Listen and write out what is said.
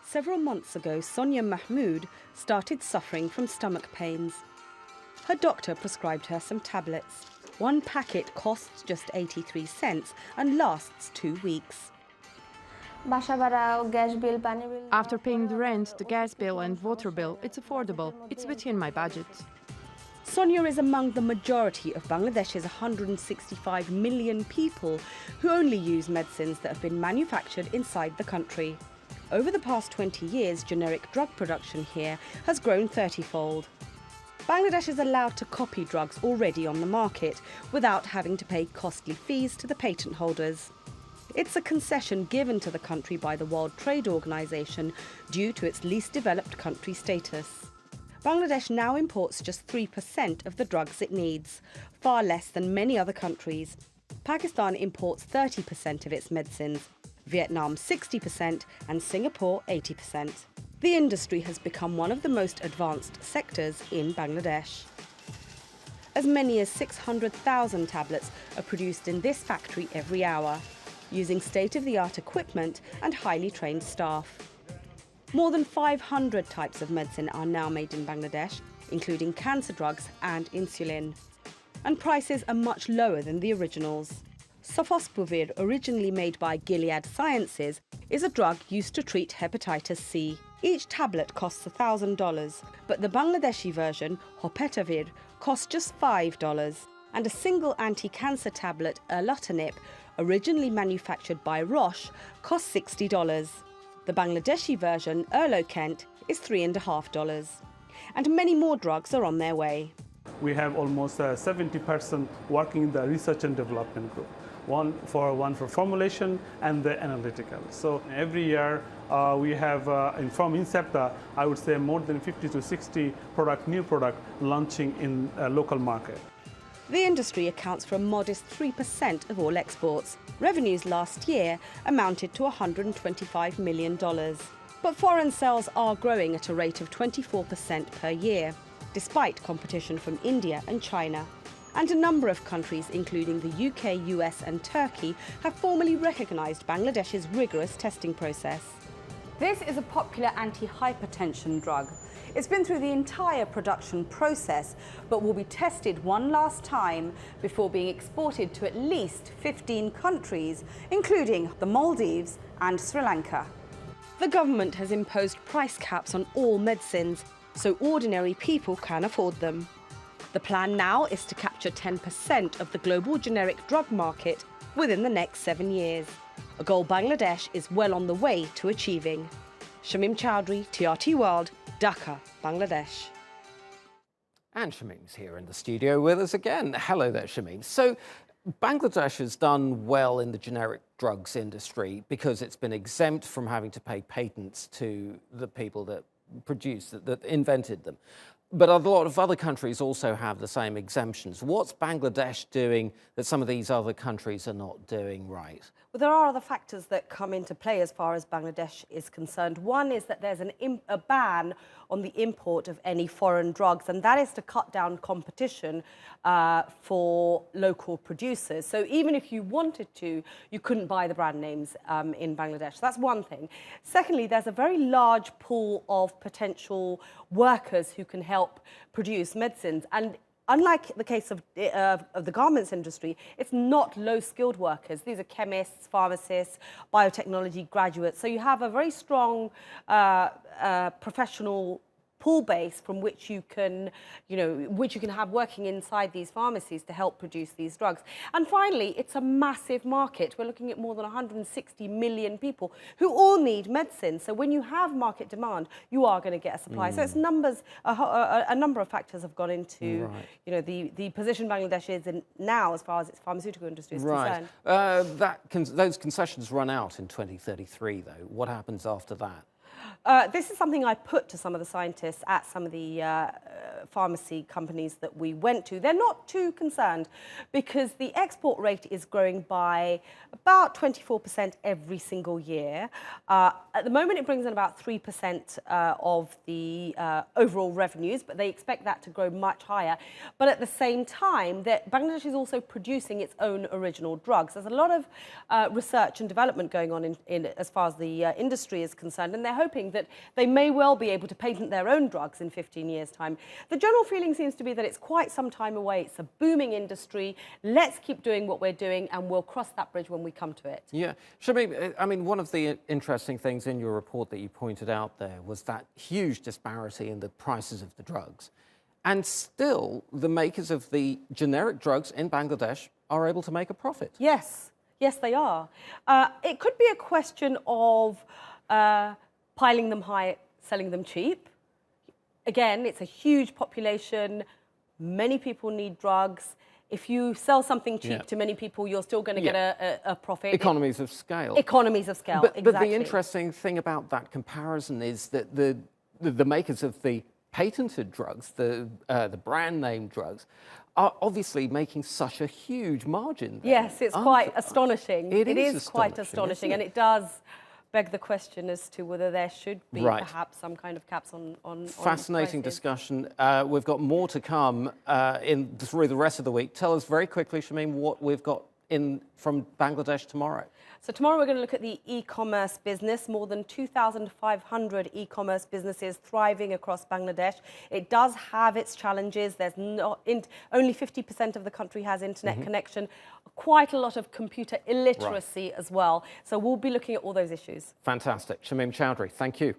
Several months ago, Sonia Mahmood started suffering from stomach pains. Her doctor prescribed her some tablets. One packet costs just 83 cents and lasts 2 weeks. After paying the rent, the gas bill and water bill, it's affordable. It's within my budget. Sonia is among the majority of Bangladesh's 165 million people who only use medicines that have been manufactured inside the country. Over the past 20 years, generic drug production here has grown 30-fold. Bangladesh is allowed to copy drugs already on the market without having to pay costly fees to the patent holders. It's a concession given to the country by the World Trade Organization due to its least developed country status. Bangladesh now imports just 3% of the drugs it needs, far less than many other countries. Pakistan imports 30% of its medicines, Vietnam 60% and Singapore 80%. The industry has become one of the most advanced sectors in Bangladesh. As many as 600,000 tablets are produced in this factory every hour, using state-of-the-art equipment and highly trained staff. More than 500 types of medicine are now made in Bangladesh, including cancer drugs and insulin. And prices are much lower than the originals. Sofosbuvir, originally made by Gilead Sciences, is a drug used to treat hepatitis C. Each tablet costs $1,000, but the Bangladeshi version, Hopetavir, costs just $5. And a single anti-cancer tablet, erlotinib, originally manufactured by Roche, costs $60. The Bangladeshi version, Erlokent, is $3.50. And many more drugs are on their way. We have almost 70% working in the research and development group. One for formulation and the analytical. So every year we have, from Incepta, I would say more than 50 to 60 new product launching in a local market. The industry accounts for a modest 3% of all exports. Revenues last year amounted to $125 million. But foreign sales are growing at a rate of 24% per year, despite competition from India and China. And a number of countries, including the UK, US and Turkey, have formally recognised Bangladesh's rigorous testing process. This is a popular anti-hypertension drug. It's been through the entire production process, but will be tested one last time before being exported to at least 15 countries, including the Maldives and Sri Lanka. The government has imposed price caps on all medicines, so ordinary people can afford them. The plan now is to capture 10% of the global generic drug market within the next 7 years, a goal Bangladesh is well on the way to achieving. Shamim Chowdhury, TRT World, Dhaka, Bangladesh. And Shamim's here in the studio with us again. Hello there, Shamim. So Bangladesh has done well in the generic drugs industry because it's been exempt from having to pay patents to the people that that invented them. But a lot of other countries also have the same exemptions. What's Bangladesh doing that some of these other countries are not doing right? Well, there are other factors that come into play as far as Bangladesh is concerned. One is that there's a ban on the import of any foreign drugs, and that is to cut down competition for local producers. So even if you wanted to, you couldn't buy the brand names in Bangladesh. That's one thing. Secondly, there's a very large pool of potential workers who can help produce medicines. And unlike the case of the garments industry, it's not low-skilled workers. These are chemists, pharmacists, biotechnology graduates. So you have a very strong professional pool base from which you can, have working inside these pharmacies to help produce these drugs. And finally, it's a massive market. We're looking at more than 160 million people who all need medicine. So when you have market demand, you are going to get a supply. So it's a number of factors have gone into, the position Bangladesh is in now as far as its pharmaceutical industry is concerned. Those concessions run out in 2033, though. What happens after that? This is something I put to some of the scientists at some of the pharmacy companies that we went to. They're not too concerned because the export rate is growing by about 24% every single year. At the moment, it brings in about 3% of the overall revenues, but they expect that to grow much higher. But at the same time, Bangladesh is also producing its own original drugs. There's a lot of research and development going on in as far as the industry is concerned, and they're hoping that they may well be able to patent their own drugs in 15 years' time. The general feeling seems to be that it's quite some time away. It's a booming industry. Let's keep doing what we're doing, and we'll cross that bridge when we come to it. Yeah. Shamim, I mean, one of the interesting things in your report that you pointed out there was that huge disparity in the prices of the drugs. And still, the makers of the generic drugs in Bangladesh are able to make a profit. Yes. Yes, they are. It could be a question of piling them high, selling them cheap. Again, it's a huge population. Many people need drugs. If you sell something cheap to many people, you're still going to get a profit. Economies of scale. Economies of scale, But exactly. the interesting thing about that comparison is that the makers of the patented drugs, the brand name drugs, are obviously making such a huge margin there. Yes, it's quite astonishing. It is quite astonishing, and it does beg the question as to whether there should be perhaps some kind of caps on Fascinating prices. discussion. We've got more to come through the rest of the week. Tell us very quickly, Shamim, what we've got in from Bangladesh tomorrow. So tomorrow we're going to look at the e-commerce business. More than 2,500 e-commerce businesses thriving across Bangladesh. It does have its challenges. There's only 50% of the country has internet connection. Quite a lot of computer illiteracy as well. So we'll be looking at all those issues. Fantastic. Shamim Chowdhury, thank you.